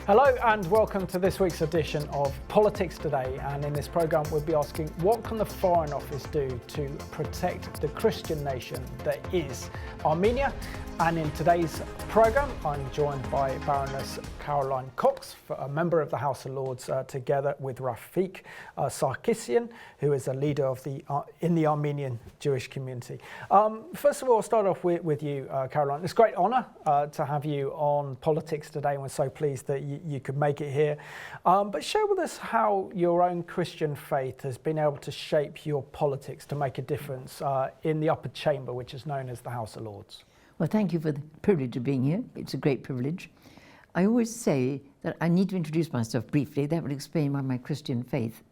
Hello and welcome to this week's edition of Politics Today, and in this programme we'll be asking what can the Foreign Office do to protect the Christian nation that is Armenia. And in today's programme I'm joined by Baroness Caroline Cox, a member of the House of Lords, together with Rafik Sarkissian, who is a leader of in the Armenian Jewish community. First of all, I'll start off with you, Caroline. It's a great honour to have you on Politics Today, and we're so pleased that you could make it here. But share with us how your own Christian faith has been able to shape your politics to make a difference in the upper chamber, which is known as the House of Lords. Well, thank you for the privilege of being here. It's a great privilege. I always say that I need to introduce myself briefly. That will explain why my Christian faith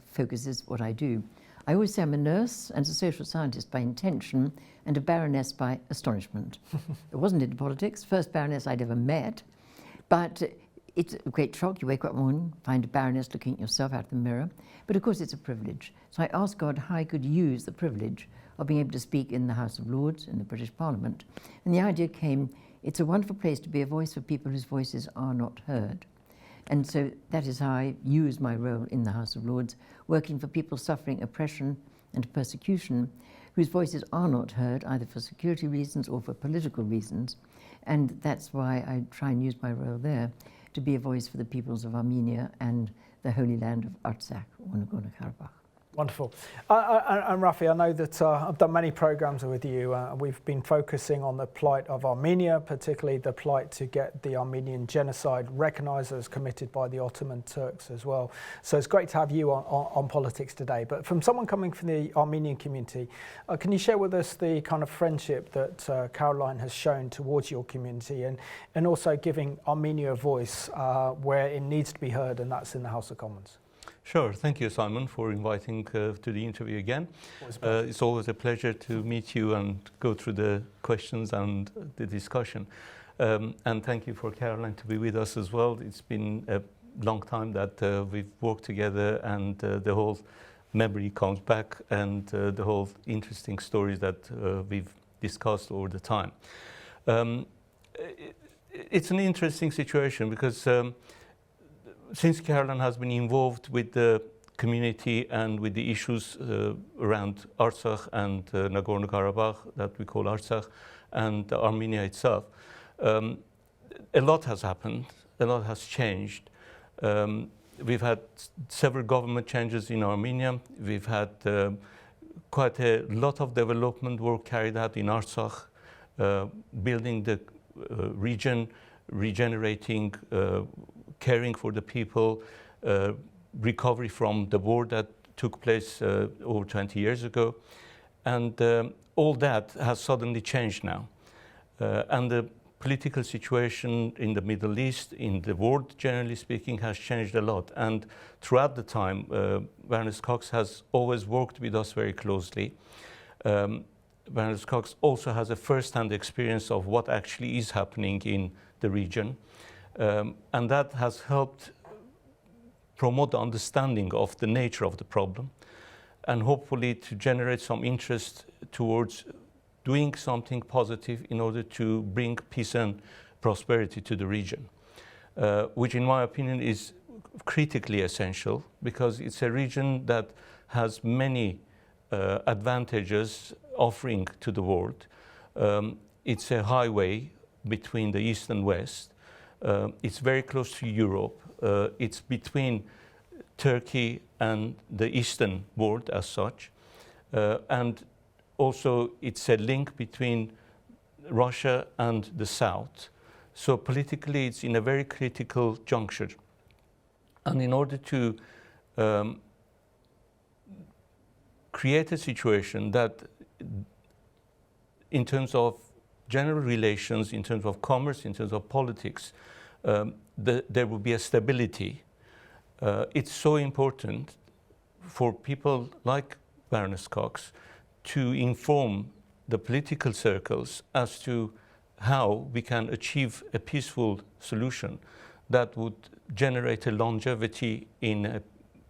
focuses what I do. I always say I'm a nurse and a social scientist by intention and a baroness by astonishment. It wasn't into politics, first baroness I'd ever met, but it's a great shock. You wake up one morning, find a baroness looking at yourself out of the mirror. But of course it's a privilege. So I asked God how I could use the privilege of being able to speak in the House of Lords, in the British Parliament. And the idea came, it's a wonderful place to be a voice for people whose voices are not heard. And so that is how I use my role in the House of Lords, working for people suffering oppression and persecution, whose voices are not heard, either for security reasons or for political reasons. And that's why I try and use my role there to be a voice for the peoples of Armenia and the Holy Land of Artsakh or Nagorno-Karabakh. Wonderful. And Rafi, I know that I've done many programmes with you. We've been focusing on the plight of Armenia, particularly the plight to get the Armenian genocide recognised as committed by the Ottoman Turks as well. So it's great to have you on Politics Today. But from someone coming from the Armenian community, can you share with us the kind of friendship that Caroline has shown towards your community and also giving Armenia a voice where it needs to be heard, and that's in the House of Commons? Sure. Thank you, Simon, for inviting to the interview again. It's always a pleasure to meet you and go through the questions and the discussion. And thank you for Caroline to be with us as well. It's been a long time that we've worked together, and the whole memory comes back, and the whole interesting stories that we've discussed over the time. It's an interesting situation because since Caroline has been involved with the community and with the issues around Artsakh and Nagorno-Karabakh, that we call Artsakh, and Armenia itself, a lot has happened, a lot has changed. We've had several government changes in Armenia. We've had quite a lot of development work carried out in Artsakh, building the region, regenerating, caring for the people, recovery from the war that took place over 20 years ago. And all that has suddenly changed now. And the political situation in the Middle East, in the world generally speaking, has changed a lot. And throughout the time, Baroness Cox has always worked with us very closely. Baroness Cox also has a first-hand experience of what actually is happening in the region. And that has helped promote the understanding of the nature of the problem, and hopefully to generate some interest towards doing something positive in order to bring peace and prosperity to the region, which in my opinion is critically essential, because it's a region that has many advantages offering to the world. It's a highway between the East and West. It's very close to Europe. It's between Turkey and the Eastern world as such. And also it's a link between Russia and the South. So politically it's in a very critical juncture. And in order to create a situation that in terms of general relations, in terms of commerce, in terms of politics, there will be a stability. It's so important for people like Baroness Cox to inform the political circles as to how we can achieve a peaceful solution that would generate a longevity in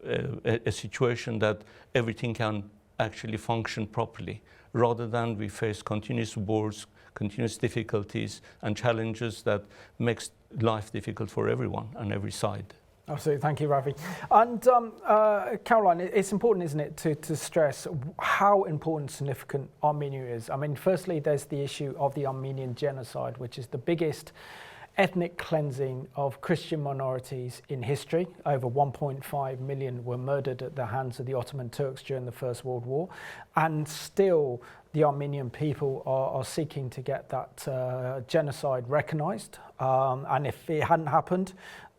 a situation that everything can actually function properly, rather than we face continuous wars, continuous difficulties and challenges that makes life difficult for everyone on every side. Absolutely, thank you, Rafi. And Caroline, it's important, isn't it, to stress how important, significant Armenia is. I mean, firstly, there's the issue of the Armenian genocide, which is the biggest ethnic cleansing of Christian minorities in history. Over 1.5 million were murdered at the hands of the Ottoman Turks during the First World War, and still the Armenian people are seeking to get that genocide recognised. And if it hadn't happened,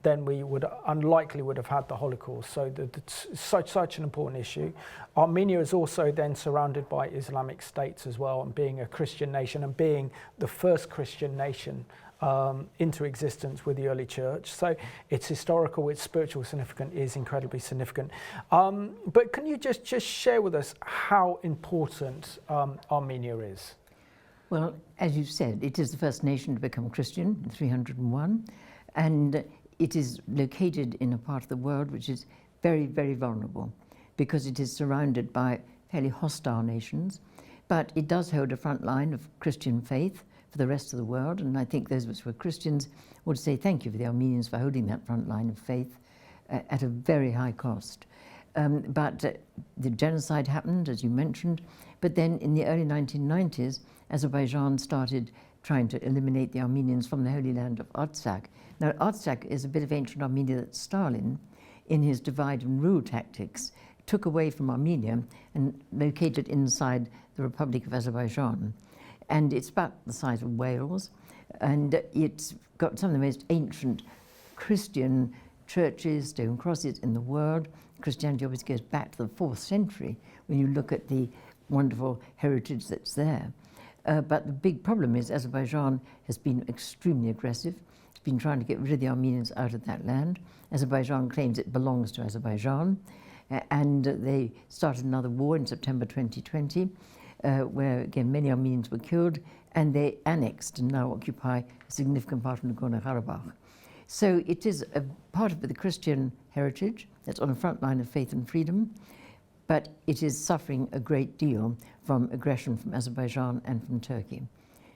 then we would unlikely would have had the Holocaust. So it's such an important issue. Armenia is also then surrounded by Islamic states as well, and being a Christian nation and being the first Christian nation into existence with the early church. So its historical, its spiritual significance is incredibly significant. But can you just share with us how important Armenia is? Well, as you said, it is the first nation to become Christian in 301, and it is located in a part of the world which is very, very vulnerable because it is surrounded by fairly hostile nations, but it does hold a front line of Christian faith for the rest of the world, and I think those of us who are Christians would say thank you for the Armenians for holding that front line of faith at a very high cost. But the genocide happened, as you mentioned, but then in the early 1990s, Azerbaijan started trying to eliminate the Armenians from the Holy Land of Artsakh. Now, Artsakh is a bit of ancient Armenia that Stalin, in his divide and rule tactics, took away from Armenia and located inside the Republic of Azerbaijan. And it's about the size of Wales, and it's got some of the most ancient Christian churches, stone crosses in the world. Christianity always goes back to the 4th century when you look at the wonderful heritage that's there. But the big problem is Azerbaijan has been extremely aggressive. It's been trying to get rid of the Armenians out of that land. Azerbaijan claims it belongs to Azerbaijan, and they started another war in September 2020, where again many Armenians were killed, and they annexed and now occupy a significant part of Nagorno-Karabakh. So it is a part of the Christian heritage that's on the front line of faith and freedom, but it is suffering a great deal from aggression from Azerbaijan and from Turkey.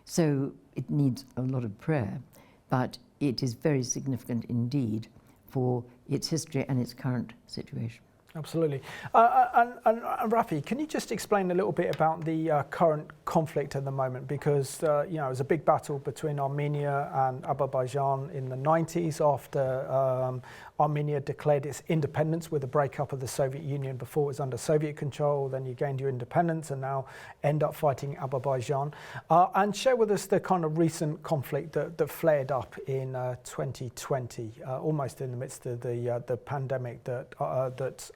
So it needs a lot of prayer, but it is very significant indeed for its history and its current situation. Absolutely. And Rafi, can you just explain a little bit about the current conflict at the moment? Because, you know, it was a big battle between Armenia and Azerbaijan in the 90s after Armenia declared its independence with the breakup of the Soviet Union. Before it was under Soviet control, then you gained your independence and now end up fighting Azerbaijan. And share with us the kind of recent conflict that flared up in 2020, almost in the midst of the pandemic that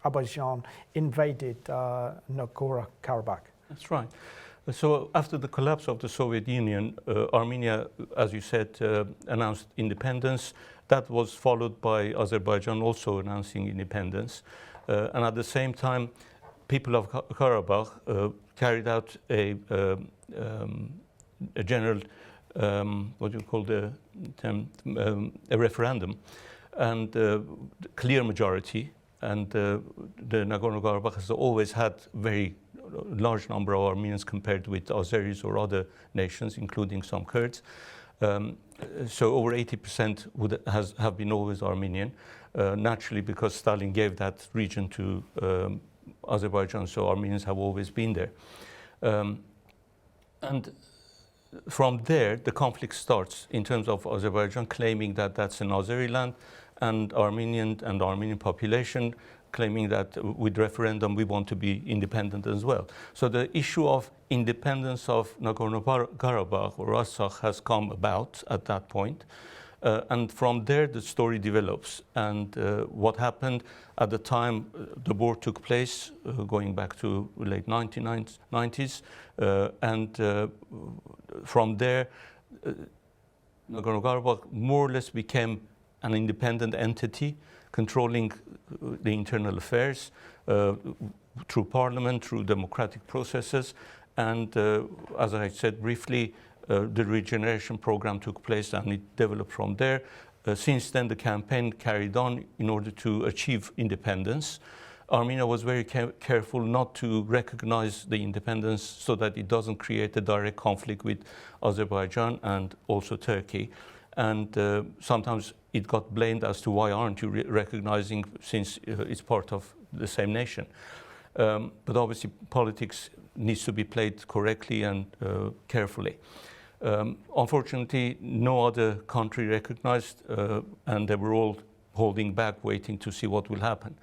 Azerbaijan invaded Nagorno-Karabakh. That's right. So after the collapse of the Soviet Union, Armenia, as you said, announced independence. That was followed by Azerbaijan also announcing independence. And at the same time, people of Karabakh carried out a general, what do you call the term, a referendum, and clear majority. And the Nagorno-Karabakh has always had very large number of Armenians compared with Azeris or other nations, including some Kurds. So over 80% have been always Armenian, naturally because Stalin gave that region to Azerbaijan, so Armenians have always been there. And from there, the conflict starts in terms of Azerbaijan claiming that that's an Azeri land, and Armenian population claiming that with referendum we want to be independent as well. So the issue of independence of Nagorno-Karabakh or Artsakh has come about at that point. And from there the story develops. And what happened at the time the war took place, going back to late 1990s, and from there Nagorno-Karabakh more or less became an independent entity controlling the internal affairs through parliament, through democratic processes. And as I said briefly, the regeneration program took place and it developed from there. Since then, the campaign carried on in order to achieve independence. Armenia was very careful not to recognize the independence so that it doesn't create a direct conflict with Azerbaijan and also Turkey. And sometimes it got blamed as to why aren't you recognizing, since it's part of the same nation. But obviously politics needs to be played correctly and carefully. Unfortunately, no other country recognized, and they were all holding back, waiting to see what will happen.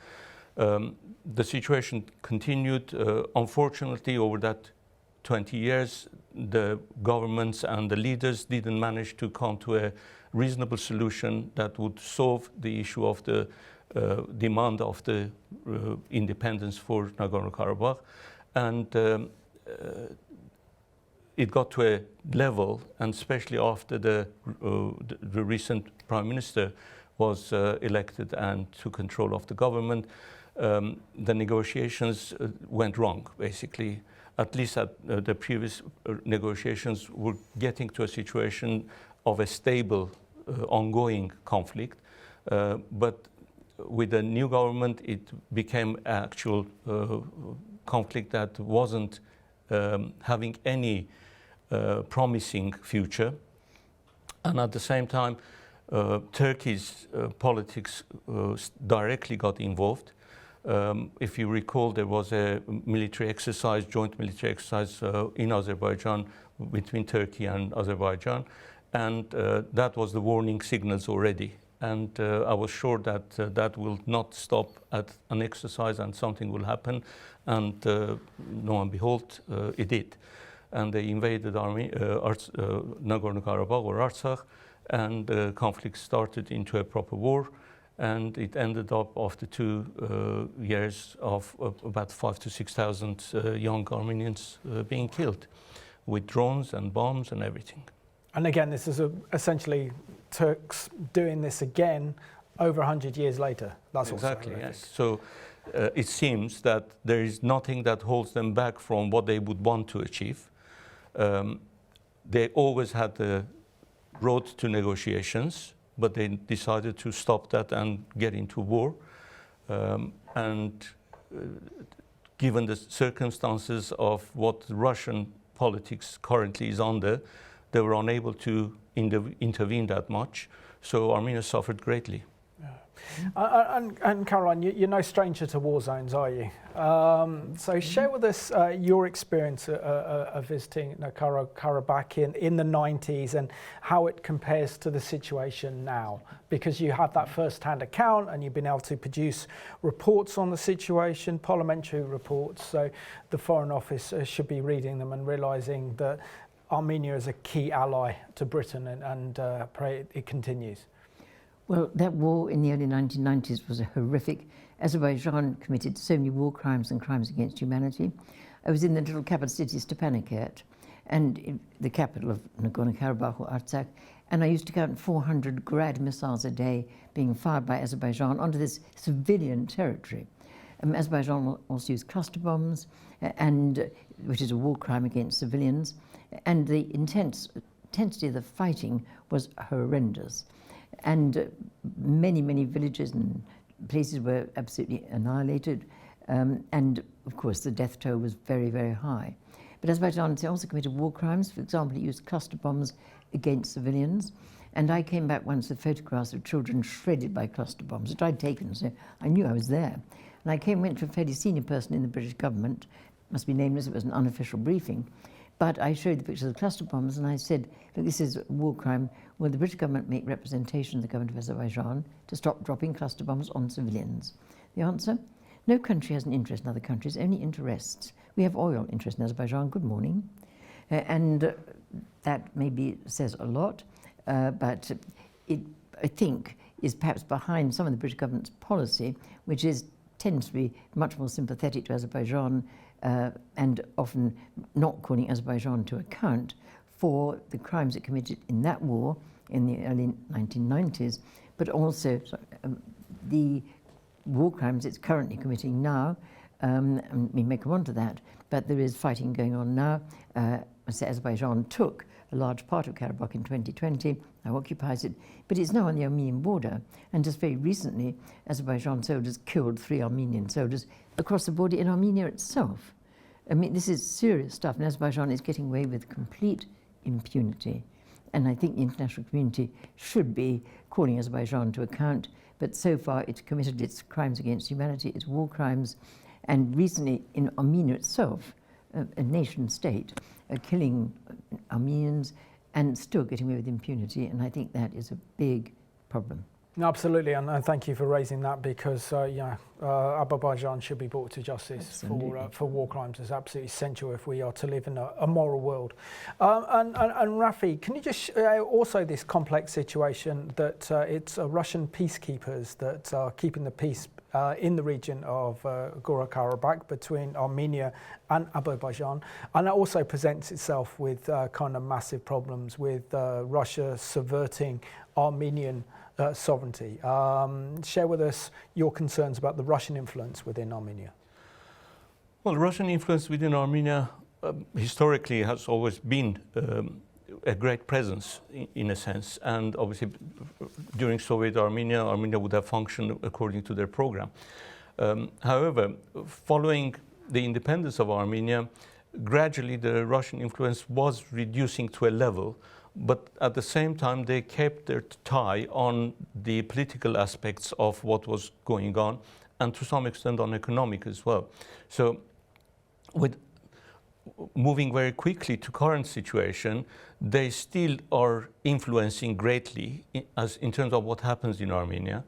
The situation continued. Unfortunately, over that 20 years, the governments and the leaders didn't manage to come to a reasonable solution that would solve the issue of the demand of the independence for Nagorno-Karabakh. And it got to a level, and especially after the recent prime minister was elected and took control of the government, the negotiations went wrong, basically. At least the previous negotiations were getting to a situation of a stable, ongoing conflict. But with the new government, it became actual conflict that wasn't having any promising future. And at the same time, Turkey's politics directly got involved. If you recall, there was a military exercise, joint military exercise in Azerbaijan between Turkey and Azerbaijan, and that was the warning signals already. And I was sure that that will not stop at an exercise and something will happen, and lo and behold, it did. And they invaded Nagorno-Karabakh or Artsakh, and the conflict started into a proper war. And it ended up after 2 years of about 5,000 to 6,000 young Armenians being killed with drones and bombs and everything. And again, this is essentially Turks doing this again over 100 years later. That's exactly, also yes. So it seems that there is nothing that holds them back from what they would want to achieve. They always had the road to negotiations, but they decided to stop that and get into war. Given the circumstances of what Russian politics currently is under, they were unable to intervene that much. So Armenia suffered greatly. And Caroline, you're no stranger to war zones, are you? So share with us your experience of visiting Nagorno-Karabakh in the 90s and how it compares to the situation now, because you have that first-hand account and you've been able to produce reports on the situation, parliamentary reports, so the Foreign Office should be reading them and realising that Armenia is a key ally to Britain, and pray it continues. Well, that war in the early 1990s was horrific. Azerbaijan committed so many war crimes and crimes against humanity. I was in the little capital city, Stepanakert, and in the capital of Nagorno-Karabakh or Artsakh, and I used to count 400 Grad missiles a day being fired by Azerbaijan onto this civilian territory. Azerbaijan also used cluster bombs, which is a war crime against civilians, and the intensity of the fighting was horrendous. And many villages and places were absolutely annihilated. And of course, the death toll was very, very high. But Azerbaijan also committed war crimes. For example, it used cluster bombs against civilians. And I came back once with photographs of children shredded by cluster bombs, which I'd taken, so I knew I was there. And I went to a fairly senior person in the British government, must be nameless, it was an unofficial briefing. But I showed the pictures of the cluster bombs and I said, look, this is a war crime. Will the British government make representation of the government of Azerbaijan to stop dropping cluster bombs on civilians? The answer? No country has an interest in other countries, only interests. We have oil interest in Azerbaijan, good morning. That maybe says a lot, but it, I think, is perhaps behind some of the British government's policy, which tends to be much more sympathetic to Azerbaijan and often not calling Azerbaijan to account for the crimes it committed in that war in the early 1990s, but also the war crimes it's currently committing now. We may come on to that, but there is fighting going on now. Azerbaijan took a large part of Karabakh in 2020, now occupies it, but it's now on the Armenian border. And just very recently, Azerbaijan soldiers killed 3 Armenian soldiers across the border in Armenia itself. I mean, this is serious stuff, and Azerbaijan is getting away with complete impunity. And I think the international community should be calling Azerbaijan to account, but so far it's committed its crimes against humanity, its war crimes, and recently in Armenia itself, a nation state, killing Armenians and still getting away with impunity, and I think that is a big problem. Absolutely, and thank you for raising that, because Azerbaijan should be brought to justice for war crimes. It's absolutely essential if we are to live in a moral world. And Rafik, can you just also this complex situation that it's Russian peacekeepers that are keeping the peace in the region of Nagorno-Karabakh between Armenia and Azerbaijan, and that also presents itself with kind of massive problems with Russia subverting Armenian sovereignty. Share with us your concerns about the Russian influence within Armenia. Well, Russian influence within Armenia historically has always been a great presence in a sense, and obviously during Soviet Armenia would have functioned according to their program. However, following the independence of Armenia, gradually the Russian influence was reducing to a level, but at the same time they kept their tie on the political aspects of what was going on, and to some extent on economic as well. So with moving very quickly to current situation, they still are influencing greatly in terms of what happens in Armenia.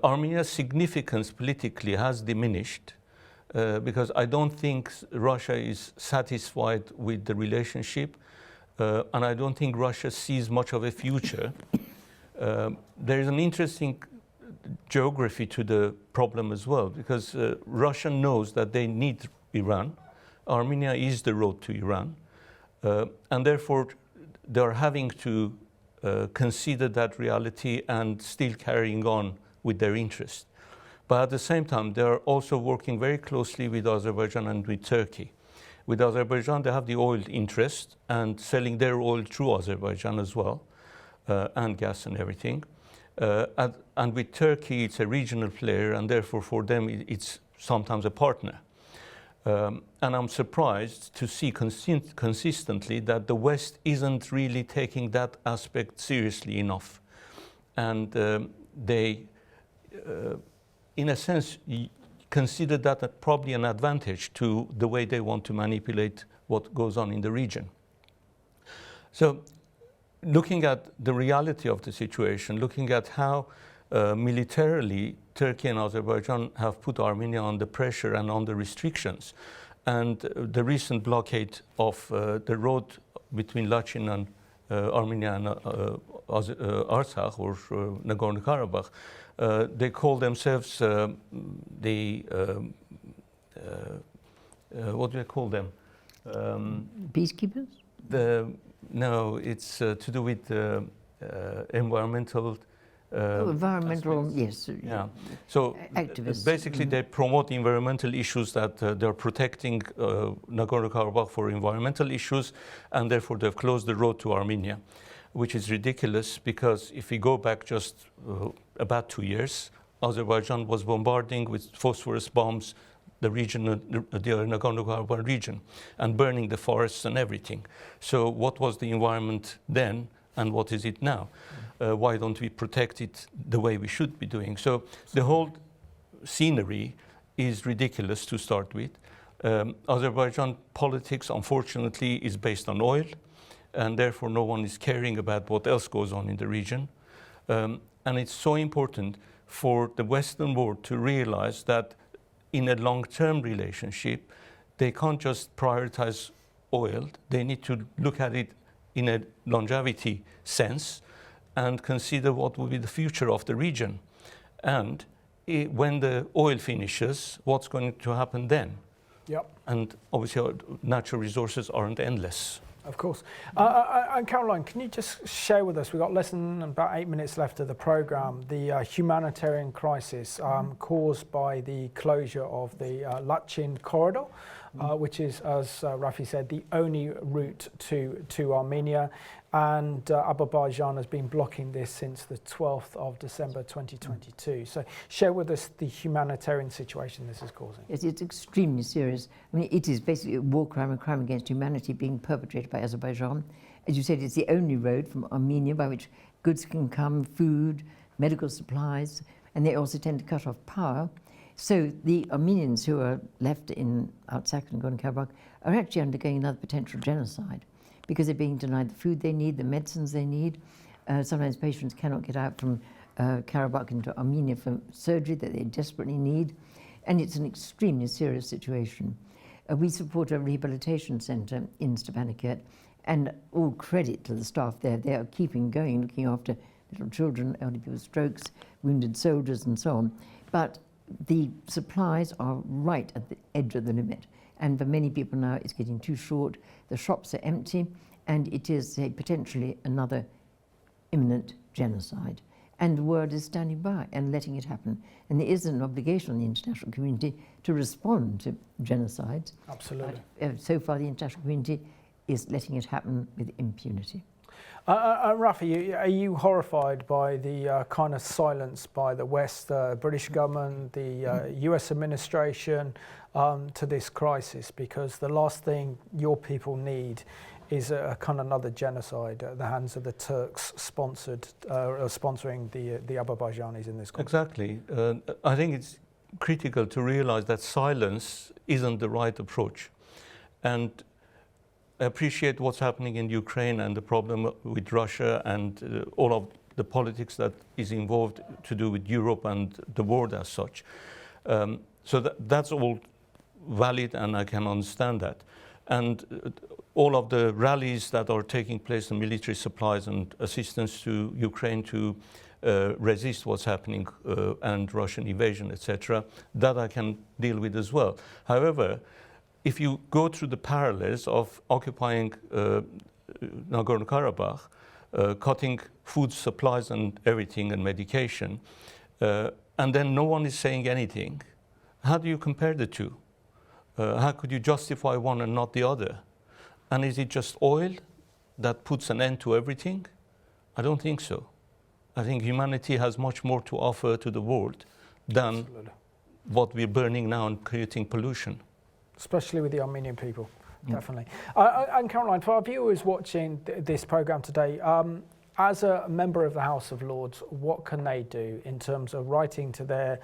Armenia's significance politically has diminished because I don't think Russia is satisfied with the relationship, and I don't think Russia sees much of a future. There is an interesting geography to the problem as well, because Russia knows that they need Iran. Armenia is the road to Iran, and therefore they are having to consider that reality and still carrying on with their interest. But at the same time, they are also working very closely with Azerbaijan and with Turkey. With Azerbaijan, they have the oil interest and selling their oil through Azerbaijan as well, and gas and everything. And with Turkey, it's a regional player, and therefore for them, it's sometimes a partner. And I'm surprised to see consistently that the West isn't really taking that aspect seriously enough. And they, in a sense, consider that probably an advantage to the way they want to manipulate what goes on in the region. So looking at the reality of the situation, looking at how militarily Turkey and Azerbaijan have put Armenia under pressure and under restrictions, and the recent blockade of the road between Lachin and Armenia and Artsakh, or Nagorno-Karabakh, they call themselves the what do they call them? Peacekeepers? No, it's to do with environmental. Environmental, yes. Yeah. So activists. Basically, they promote environmental issues, that they're protecting Nagorno-Karabakh for environmental issues, and therefore they've closed the road to Armenia, which is ridiculous, because if we go back just about 2 years, Azerbaijan was bombarding with phosphorus bombs the region, the Nagorno-Karabakh region, and burning the forests and everything. So what was the environment then, and what is it now? Why don't we protect it the way we should be doing? So the whole scenery is ridiculous to start with. Azerbaijan politics, unfortunately, is based on oil, and therefore no one is caring about what else goes on in the region. And it's so important for the Western world to realize that in a long-term relationship, they can't just prioritize oil. They need to look at it in a longevity sense and consider what will be the future of the region. And when the oil finishes, what's going to happen then? Yep. And obviously, natural resources aren't endless. Of course. And Caroline, can you just share with us, we've got less than about 8 minutes left of the programme, the humanitarian crisis caused by the closure of the Lachin Corridor. which is, as Rafik said, the only route to Armenia. And Azerbaijan has been blocking this since the 12th of December 2022. So share with us the humanitarian situation this is causing. Yes, it's extremely serious. I mean, it is basically a war crime, a crime against humanity being perpetrated by Azerbaijan. As you said, it's the only road from Armenia by which goods can come, food, medical supplies, and they also tend to cut off power. So the Armenians who are left in Artsakh and Nagorno-Karabakh are actually undergoing another potential genocide because they're being denied the food they need, the medicines they need. Sometimes patients cannot get out from Karabakh into Armenia for surgery that they desperately need. And it's an extremely serious situation. We support a rehabilitation centre in Stepanakert, and all credit to the staff there. They are keeping going, looking after little children, elderly people with strokes, wounded soldiers and so on. But the supplies are right at the edge of the limit. And for many people now, it's getting too short. The shops are empty, and it is potentially another imminent genocide. And the world is standing by and letting it happen. And there is an obligation on the international community to respond to genocides. Absolutely. But, so far, the international community is letting it happen with impunity. Rafik, are you horrified by the kind of silence by the West, the British government, the US administration to this crisis? Because the last thing your people need is a kind of another genocide at the hands of the Turks sponsoring the Azerbaijanis in this conflict. Exactly. I think it's critical to realize that silence isn't the right approach. And I appreciate what's happening in Ukraine and the problem with Russia and all of the politics that is involved to do with Europe and the world as such. So that's all valid, and I can understand that. And all of the rallies that are taking place, the military supplies and assistance to Ukraine to resist what's happening and Russian invasion, etc., that I can deal with as well. However, if you go through the parallels of occupying Nagorno-Karabakh, cutting food supplies and everything and medication, and then no one is saying anything, how do you compare the two? How could you justify one and not the other? And is it just oil that puts an end to everything? I don't think so. I think humanity has much more to offer to the world than Absolutely. What we're burning now and creating pollution. Especially with the Armenian people, definitely. And Caroline, for our viewers watching this programme today, as a member of the House of Lords, what can they do in terms of writing to their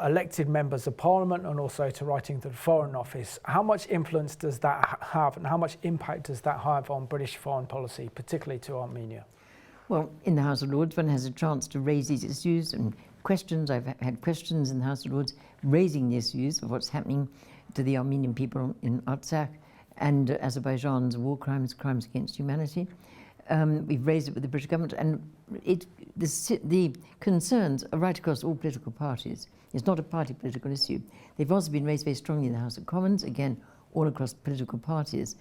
elected members of Parliament and also to writing to the Foreign Office? How much influence does that have and how much impact does that have on British foreign policy, particularly to Armenia? Well, in the House of Lords, one has a chance to raise these issues and questions. I've had questions in the House of Lords raising the issues of what's happening to the Armenian people in Artsakh and Azerbaijan's war crimes, crimes against humanity. We've raised it with the British government, and the concerns are right across all political parties. It's not a party political issue. They've also been raised very strongly in the House of Commons, again, all across political parties.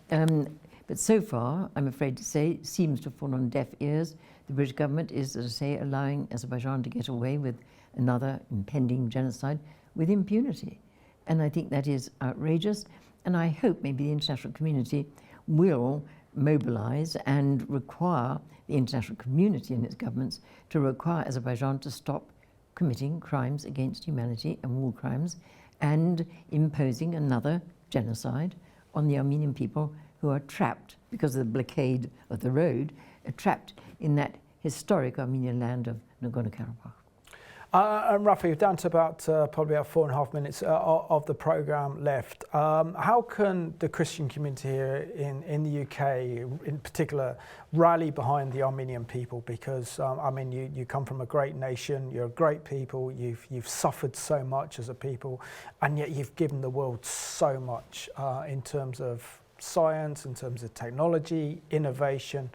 But so far, I'm afraid to say, seems to fall on deaf ears. The British government is, as I say, allowing Azerbaijan to get away with another impending genocide with impunity. And I think that is outrageous. And I hope maybe the international community will mobilize and require the international community and its governments to require Azerbaijan to stop committing crimes against humanity and war crimes and imposing another genocide on the Armenian people who are trapped because of the blockade of the road, trapped in that historic Armenian land of Nagorno-Karabakh. And Rafik, we're down to about probably about 4.5 minutes of the programme left. How can the Christian community here in the UK, in particular, rally behind the Armenian people? Because I mean, you come from a great nation, you're a great people, you've suffered so much as a people, and yet you've given the world so much in terms of science, in terms of technology, innovation.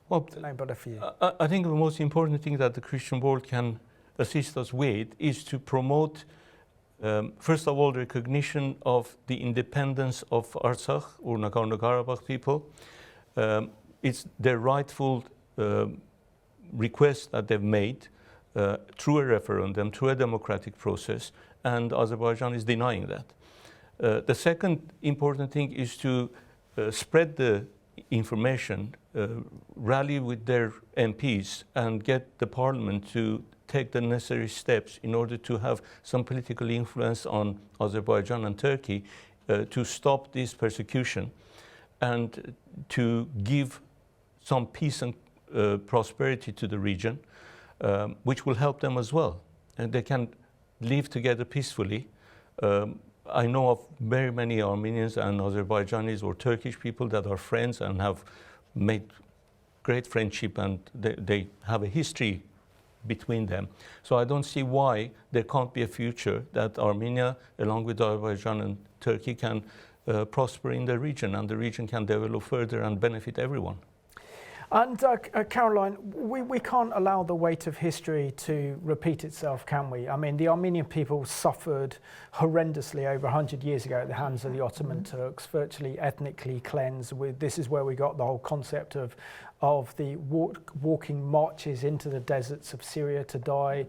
Well, I think the most important thing that the Christian world can assist us with is to promote, first of all, recognition of the independence of Artsakh or Nagorno-Karabakh people. It's their rightful request that they've made through a referendum, through a democratic process, and Azerbaijan is denying that. The second important thing is to spread the information, rally with their MPs, and get the parliament to take the necessary steps in order to have some political influence on Azerbaijan and Turkey to stop this persecution and to give some peace and prosperity to the region, which will help them as well. And they can live together peacefully. I know of very many Armenians and Azerbaijanis or Turkish people that are friends and have made great friendship, and they have a history between them. So I don't see why there can't be a future that Armenia, along with Azerbaijan and Turkey, can prosper in the region, and the region can develop further and benefit everyone. And Caroline, we can't allow the weight of history to repeat itself, can we? I mean, the Armenian people suffered horrendously over 100 years ago at the hands of the Ottoman Turks, virtually ethnically cleansed. This is where we got the whole concept of the walking marches into the deserts of Syria to die,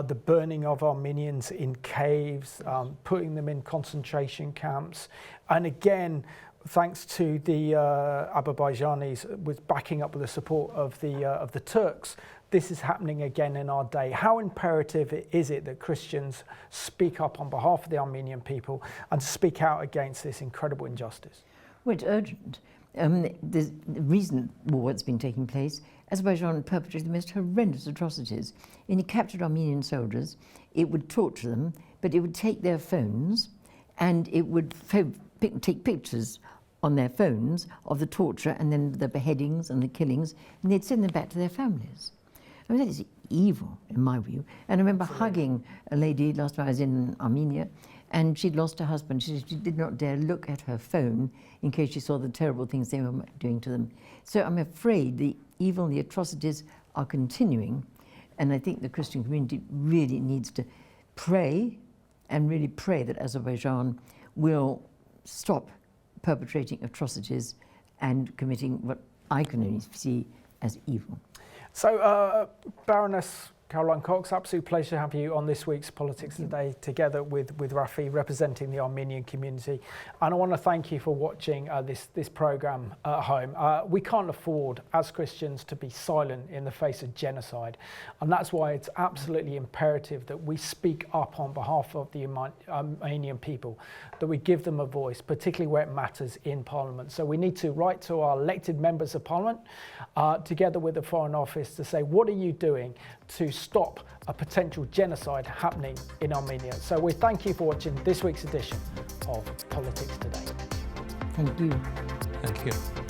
the burning of Armenians in caves, putting them in concentration camps. And again, thanks to the Azerbaijanis, with backing up with the support of the Turks, this is happening again in our day. How imperative is it that Christians speak up on behalf of the Armenian people and speak out against this incredible injustice? Well, it's urgent. The recent war that's been taking place, Azerbaijan perpetrated the most horrendous atrocities. When it captured Armenian soldiers, it would torture them, but it would take their phones and it would take pictures on their phones of the torture and then the beheadings and the killings, and they'd send them back to their families. I mean, that is evil, in my view. And I remember hugging a lady last time I was in Armenia, and she'd lost her husband. She did not dare look at her phone in case she saw the terrible things they were doing to them. So I'm afraid the evil and the atrocities are continuing, and I think the Christian community really needs to pray, and really pray that Azerbaijan will stop perpetrating atrocities and committing what I can only see as evil. So, Baroness Caroline Cox, absolute pleasure to have you on this week's Politics Today, together with Rafik, representing the Armenian community. And I want to thank you for watching this programme at home. We can't afford, as Christians, to be silent in the face of genocide. And that's why it's absolutely imperative that we speak up on behalf of the Armenian people, that we give them a voice, particularly where it matters in Parliament. So we need to write to our elected members of Parliament, together with the Foreign Office, to say, what are you doing to stop a potential genocide happening in Armenia? So we thank you for watching this week's edition of Politics Today. Thank you. Thank you.